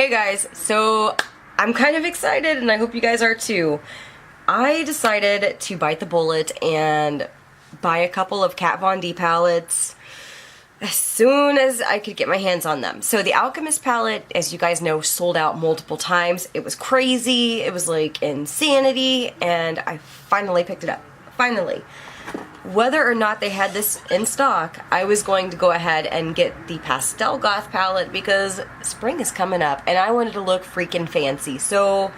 Hey guys, so I'm kind of excited and I hope you guys are too. I decided to bite the bullet and buy a couple of Kat Von D palettes as soon as I could get my hands on them. So the Alchemist palette, as you guys know, sold out multiple times. It was crazy, it was like insanity, and I finally picked it up. Finally. Whether or not they had this in stock, I was going to go ahead and get the Pastel Goth palette because spring is coming up and I wanted to look freaking fancy. So,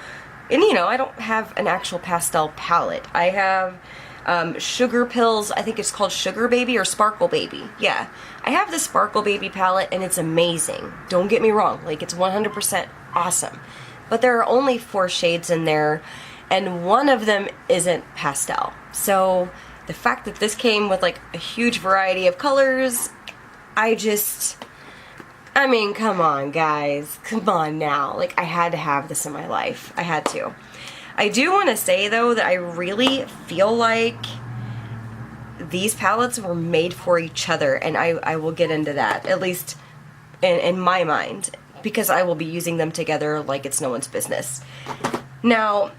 and you know, I don't have an actual pastel palette. I have Sugar Pills, I think it's called Sugar Baby or Sparkle Baby. Yeah, I have the Sparkle Baby palette and it's amazing. Don't get me wrong, like it's 100% awesome. But there are only 4 shades in there and one of them isn't pastel. So the fact that this came with like a huge variety of colors, I mean, come on guys, come on now. Like, I had to have this in my life. I had to. I do want to say though that I really feel like these palettes were made for each other, and I will get into that, at least in my mind, because I will be using them together like it's no one's business. Now,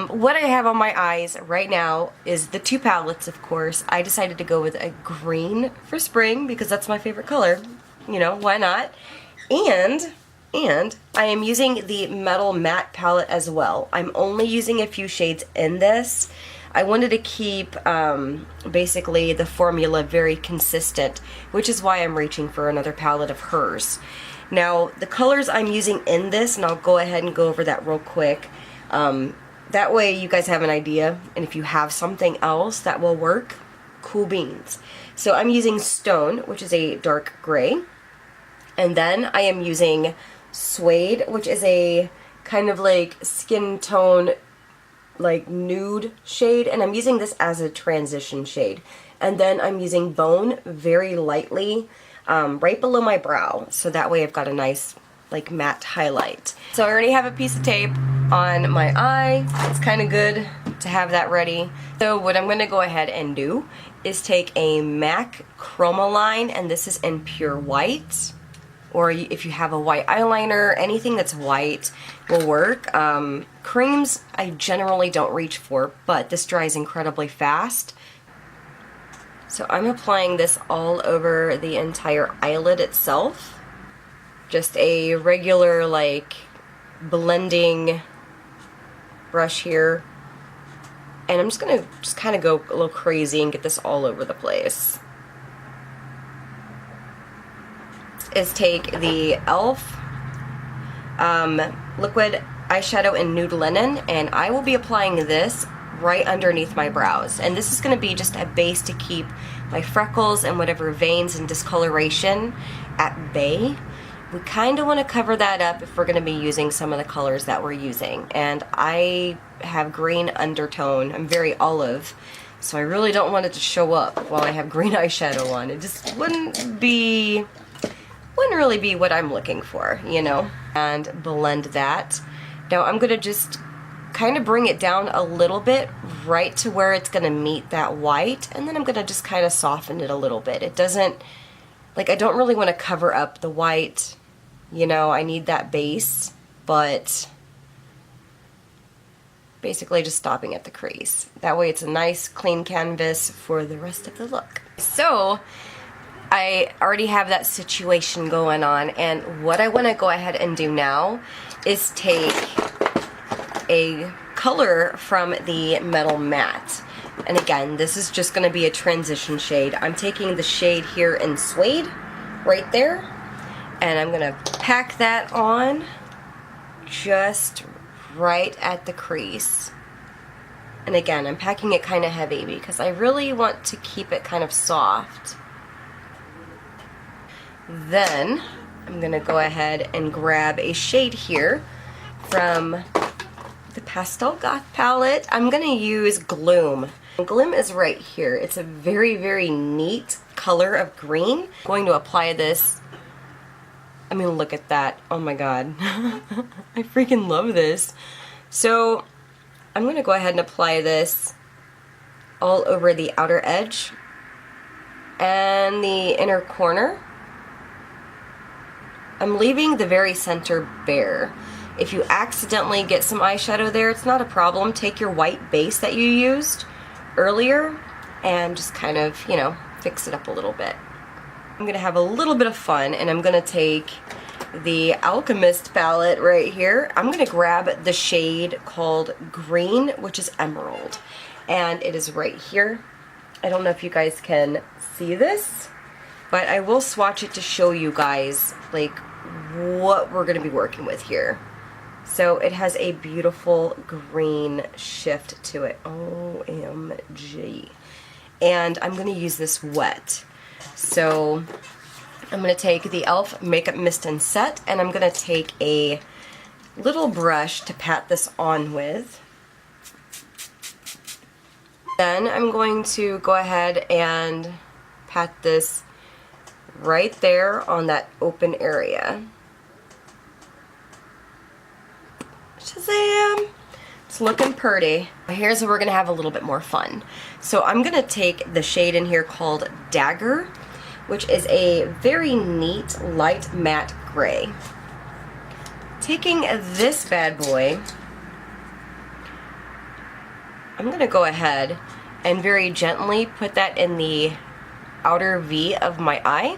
what I have on my eyes right now is the 2 palettes, of course. I decided to go with a green for spring because that's my favorite color. You know, why not? And I am using the Metal Matte palette as well. I'm only using a few shades in this. I wanted to keep basically the formula very consistent, which is why I'm reaching for another palette of hers. Now, the colors I'm using in this, and I'll go ahead and go over that real quick. That way you guys have an idea, and if you have something else that will work, cool beans. So I'm using Stone, which is a dark gray, and then I am using Suede, which is a kind of like skin tone, like nude shade, and I'm using this as a transition shade. And then I'm using Bone very lightly, right below my brow, so that way I've got a nice like matte highlight. So I already have a piece of tape on my eye. It's kind of good to have that ready. So what I'm going to go ahead and do is take a MAC Chromaline, and this is in pure white, or if you have a white eyeliner, anything that's white will work. Creams I generally don't reach for, but this dries incredibly fast. So I'm applying this all over the entire eyelid itself. Just a regular like blending brush here, and I'm just gonna kind of go a little crazy and get this all over the place. Is take the e.l.f. liquid eyeshadow in Nude Linen, and I will be applying this right underneath my brows, and this is going to be just a base to keep my freckles and whatever veins and discoloration at bay. We kind of want to cover that up if we're going to be using some of the colors that we're using. And I have green undertone. I'm very olive, so I really don't want it to show up while I have green eyeshadow on. It just wouldn't really be what I'm looking for, you know? And blend that. Now I'm going to just kind of bring it down a little bit right to where it's going to meet that white, and then I'm going to just kind of soften it a little bit. It doesn't, like, I don't really want to cover up the white. You know, I need that base, but basically just stopping at the crease. That way it's a nice clean canvas for the rest of the look. So I already have that situation going on, and what I want to go ahead and do now is take a color from the Metal Matte. And again, this is just going to be a transition shade. I'm taking the shade here in Suede, right there, and I'm going to pack that on just right at the crease. And again, I'm packing it kind of heavy because I really want to keep it kind of soft. Then I'm going to go ahead and grab a shade here from the Pastel Goth palette. I'm going to use Gloom. Gloom is right here. It's a very, very neat color of green. I'm going to apply this. I mean, look at that. Oh my god. I freaking love this. So I'm going to go ahead and apply this all over the outer edge and the inner corner I'm leaving the very center bare. If you accidentally get some eyeshadow there, it's not a problem. Take your white base that you used earlier and just kind of, you know, fix it up a little bit. I'm gonna have a little bit of fun, and I'm gonna take the Alchemist palette right here. I'm gonna grab the shade called Green, which is Emerald, and it is right here. I don't know if you guys can see this, but I will swatch it to show you guys like what we're gonna be working with here. So it has a beautiful green shift to it. OMG. And I'm gonna use this wet. So I'm going to take the e.l.f. Makeup Mist and Set, and I'm going to take a little brush to pat this on with. Then I'm going to go ahead and pat this right there on that open area. Shazam! It's looking pretty. Here's where we're going to have a little bit more fun. So I'm going to take the shade in here called Dagger, which is a very neat light matte gray. Taking this bad boy, I'm going to go ahead and very gently put that in the outer V of my eye.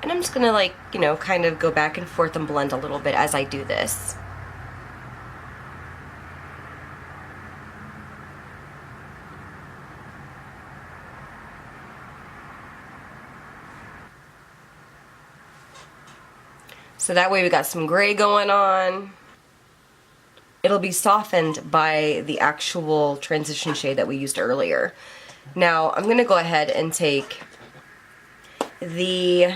And I'm just going to, like, you know, kind of go back and forth and blend a little bit as I do this. So that way we got some gray going on. It'll be softened by the actual transition shade that we used earlier. Now I'm going to go ahead and take the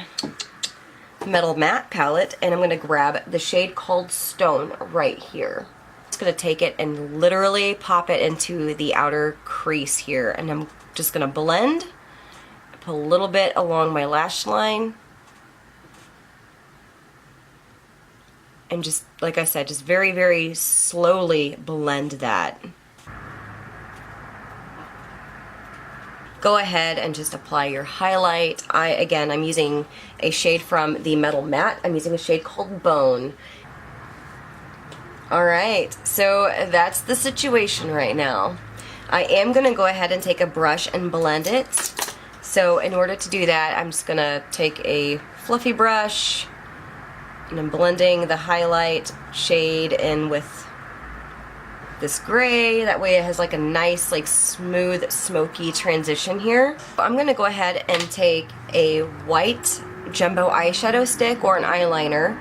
Metal Matte palette, and I'm going to grab the shade called Stone right here. I'm just going to take it and literally pop it into the outer crease here, and I'm just going to blend, put a little bit along my lash line, and just, like I said, just very, very slowly blend that. Go ahead and just apply your highlight. Again, I'm using a shade from the Metal Matte. I'm using a shade called Bone. Alright, so that's the situation right now. I am going to go ahead and take a brush and blend it. So in order to do that, I'm just going to take a fluffy brush, and I'm blending the highlight shade in with this gray. That way it has like a nice, like, smooth, smoky transition here. I'm going to go ahead and take a white jumbo eyeshadow stick or an eyeliner.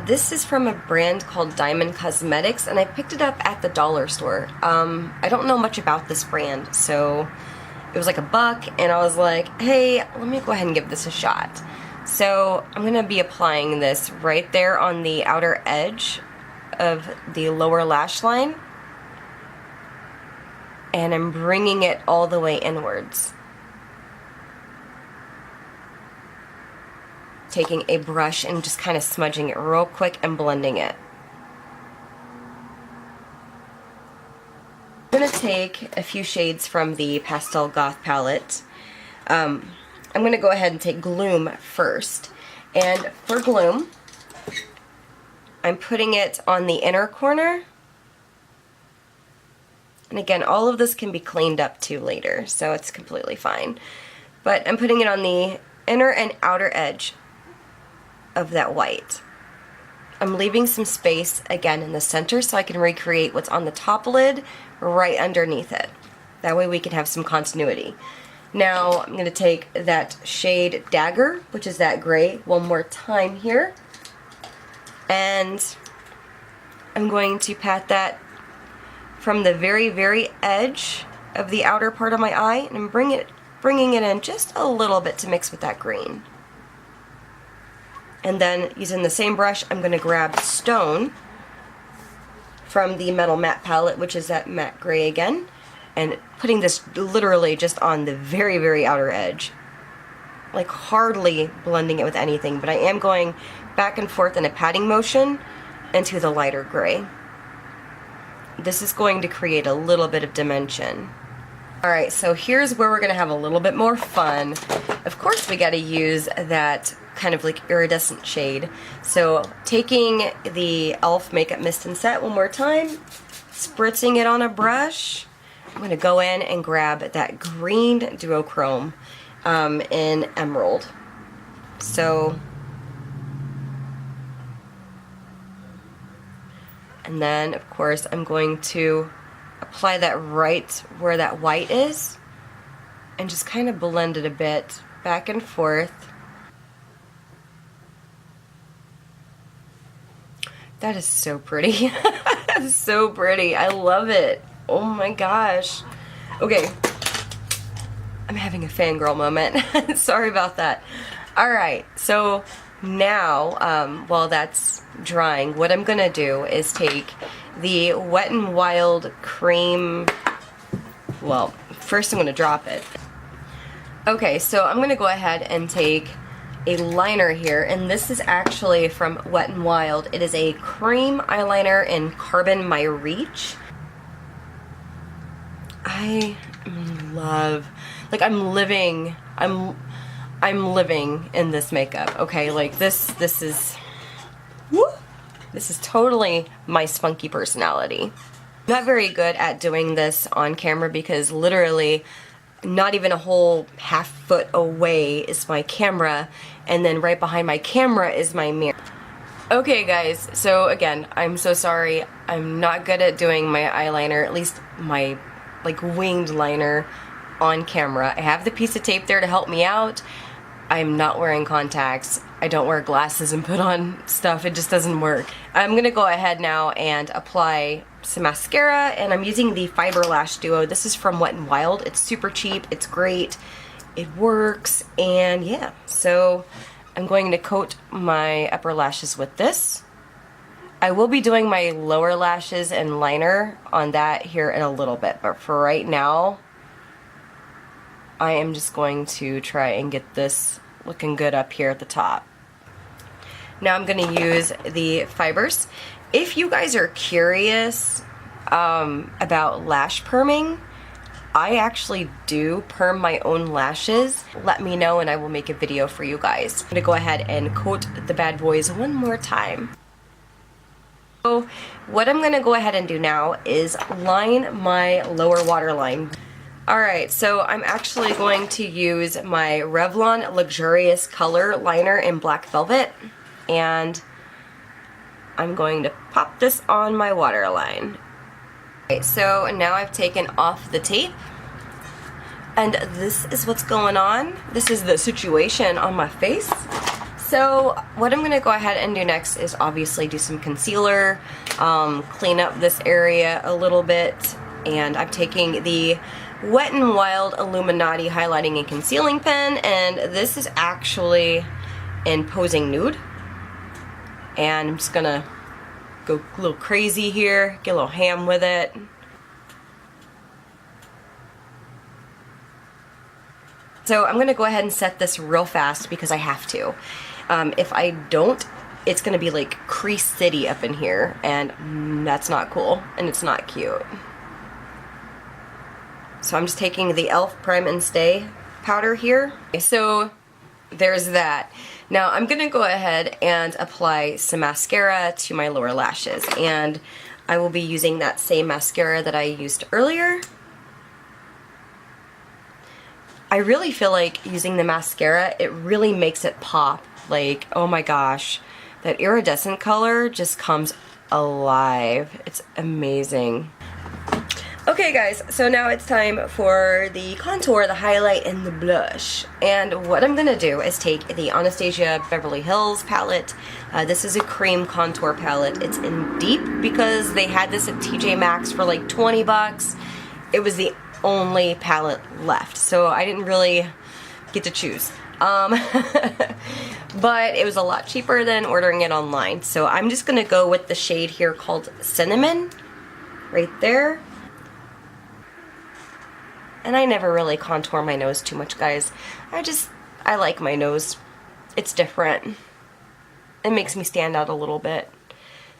This is from a brand called Diamond Cosmetics, and I picked it up at the dollar store. I don't know much about this brand, so it was like $1, and I was like, hey, let me go ahead and give this a shot. So I'm going to be applying this right there on the outer edge of the lower lash line, and I'm bringing it all the way inwards. Taking a brush and just kind of smudging it real quick and blending it. I'm going to take a few shades from the Pastel Goth palette. I'm going to go ahead and take Gloom first. And for Gloom, I'm putting it on the inner corner. And again, all of this can be cleaned up too later, so it's completely fine. But I'm putting it on the inner and outer edge of that white. I'm leaving some space again in the center so I can recreate what's on the top lid right underneath it. That way we can have some continuity. Now I'm going to take that shade Dagger, which is that gray, one more time here. And I'm going to pat that from the very, very edge of the outer part of my eye, and I'm bringing it in just a little bit to mix with that green. And then using the same brush, I'm going to grab Stone from the Metal Matte palette, which is that matte gray again, and putting this literally just on the very, very outer edge. Like hardly blending it with anything, but I am going back and forth in a patting motion into the lighter gray. This is going to create a little bit of dimension. Alright, so here's where we're going to have a little bit more fun. Of course we got to use that kind of like iridescent shade. So taking the e.l.f. Makeup Mist and Set one more time, spritzing it on a brush, I'm going to go in and grab that green duochrome in Emerald. So, and then of course I'm going to apply that right where that white is and just kind of blend it a bit back and forth. That is so pretty. So pretty. I love it. Oh my gosh. Okay. I'm having a fangirl moment. Sorry about that. Alright, so now, while that's drying, what I'm going to do is take the Wet n Wild cream. Well, first I'm going to drop it. Okay, so I'm going to go ahead and take a liner here, and this is actually from Wet n Wild. It is a cream eyeliner in Carbon My Reach. I love, like, I'm living in this makeup, okay? Like, this is, woo, this is totally my spunky personality. I'm not very good at doing this on camera because literally not even a whole half foot away is my camera, and then right behind my camera is my mirror. Okay guys, so again, I'm so sorry. I'm not good at doing my eyeliner, at least my like winged liner on camera. I have the piece of tape there to help me out. I'm not wearing contacts. I don't wear glasses and put on stuff. It just doesn't work. I'm gonna go ahead now and apply some mascara, and I'm using the Fiber Lash Duo. This is from Wet n Wild. It's super cheap. It's great. It works, and yeah. So I'm going to coat my upper lashes with this. I will be doing my lower lashes and liner on that here in a little bit, but for right now, I am just going to try and get this looking good up here at the top. Now I'm going to use the fibers. If you guys are curious about lash perming, I actually do perm my own lashes. Let me know and I will make a video for you guys. I'm going to go ahead and coat the bad boys one more time. So what I'm going to go ahead and do now is line my lower waterline. Alright, so I'm actually going to use my Revlon Luxurious Color Liner in Black Velvet, and I'm going to pop this on my waterline. Okay, so now I've taken off the tape, and this is what's going on. This is the situation on my face. So what I'm going to go ahead and do next is obviously do some concealer, clean up this area a little bit, and I'm taking the Wet n Wild Illuminati Highlighting and Concealing Pen, and this is actually in Posing Nude. And I'm just gonna go a little crazy here, get a little ham with it. So I'm gonna go ahead and set this real fast because I have to. If I don't, it's gonna be like Crease City up in here, and that's not cool, and it's not cute. So I'm just taking the e.l.f. Prime and Stay powder here. Okay, so there's that. Now I'm going to go ahead and apply some mascara to my lower lashes, and I will be using that same mascara that I used earlier. I really feel like using the mascara, it really makes it pop. Like, oh my gosh, that iridescent color just comes alive. It's amazing. Okay guys, so now it's time for the contour, the highlight, and the blush. And what I'm going to do is take the Anastasia Beverly Hills palette. This is a cream contour palette. It's in Deep because they had this at TJ Maxx for like 20 bucks. It was the only palette left, so I didn't really get to choose. But it was a lot cheaper than ordering it online. So I'm just going to go with the shade here called Cinnamon, right there. And I never really contour my nose too much, guys. I like my nose. It's different. It makes me stand out a little bit.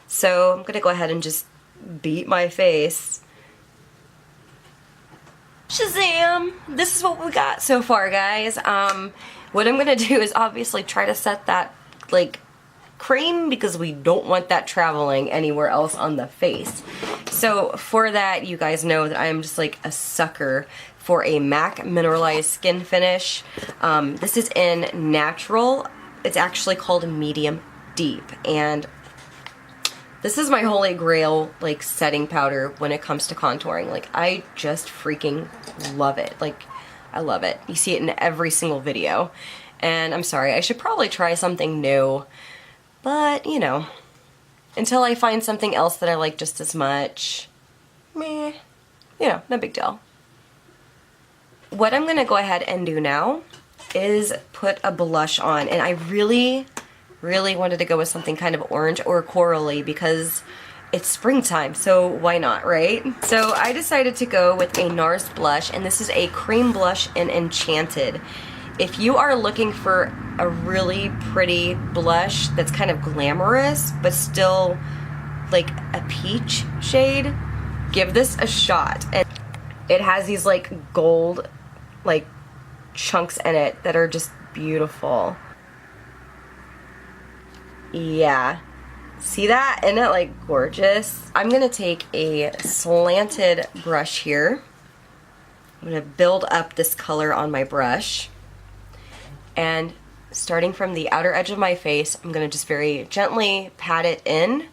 So I'm gonna go ahead and just beat my face. Shazam! This is what we got so far, guys. what I'm gonna do is obviously try to set that like cream because we don't want that traveling anywhere else on the face. So for that, you guys know that I am just like a sucker for a MAC mineralized skin finish. This is in Natural. It's actually called Medium Deep, and this is my holy grail like setting powder when it comes to contouring. Like, I just freaking love it. Like, I love it. You see it in every single video. And I'm sorry, I should probably try something new, but you know, until I find something else that I like just as much, meh, you know, no big deal. What I'm gonna go ahead and do now is put a blush on, and I really wanted to go with something kind of orange or corally because it's springtime, so why not, right? So I decided to go with a NARS blush, and this is a cream blush in Enchanted. If you are looking for a really pretty blush that's kind of glamorous but still like a peach shade, give this a shot. And it has these like gold like chunks in it that are just beautiful. Yeah, see that? Isn't it like gorgeous? I'm gonna take a slanted brush here. I'm gonna build up this color on my brush, and starting from the outer edge of my face, I'm gonna just very gently pat it in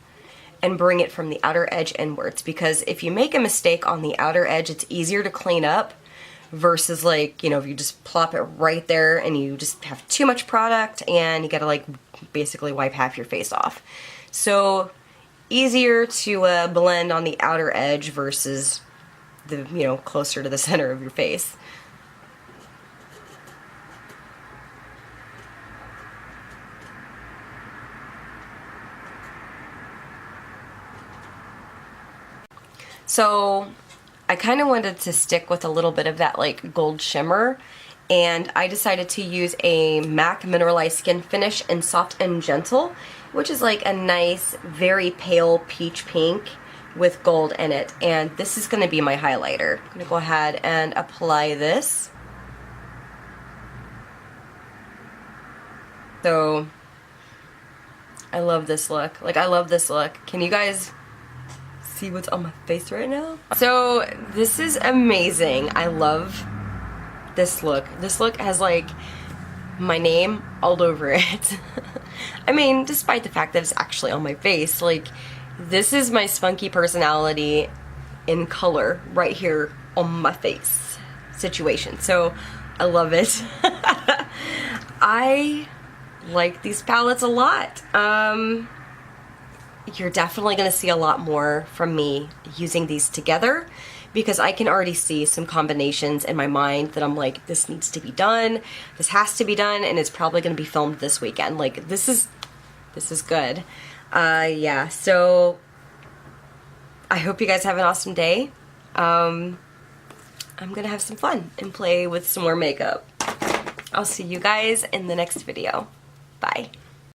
and bring it from the outer edge inwards, because if you make a mistake on the outer edge, it's easier to clean up versus like, you know, if you just plop it right there and you just have too much product and you gotta like basically wipe half your face off. So easier to blend on the outer edge versus the, you know, closer to the center of your face. So I kind of wanted to stick with a little bit of that like gold shimmer, and I decided to use a MAC Mineralized Skin Finish in Soft and Gentle, which is like a nice, very pale peach pink with gold in it. And this is going to be my highlighter. I'm going to go ahead and apply this. So I love this look. Like, I love this look. Can you guys see what's on my face right now? So this is amazing. I love this look. This look has like my name all over it. I mean, despite the fact that it's actually on my face, like, this is my spunky personality in color right here on my face situation. So I love it. I like these palettes a lot. You're definitely going to see a lot more from me using these together, because I can already see some combinations in my mind that I'm like, this needs to be done, this has to be done, and it's probably going to be filmed this weekend. Like, this is good. Yeah, so I hope you guys have an awesome day. I'm going to have some fun and play with some more makeup. I'll see you guys in the next video. Bye.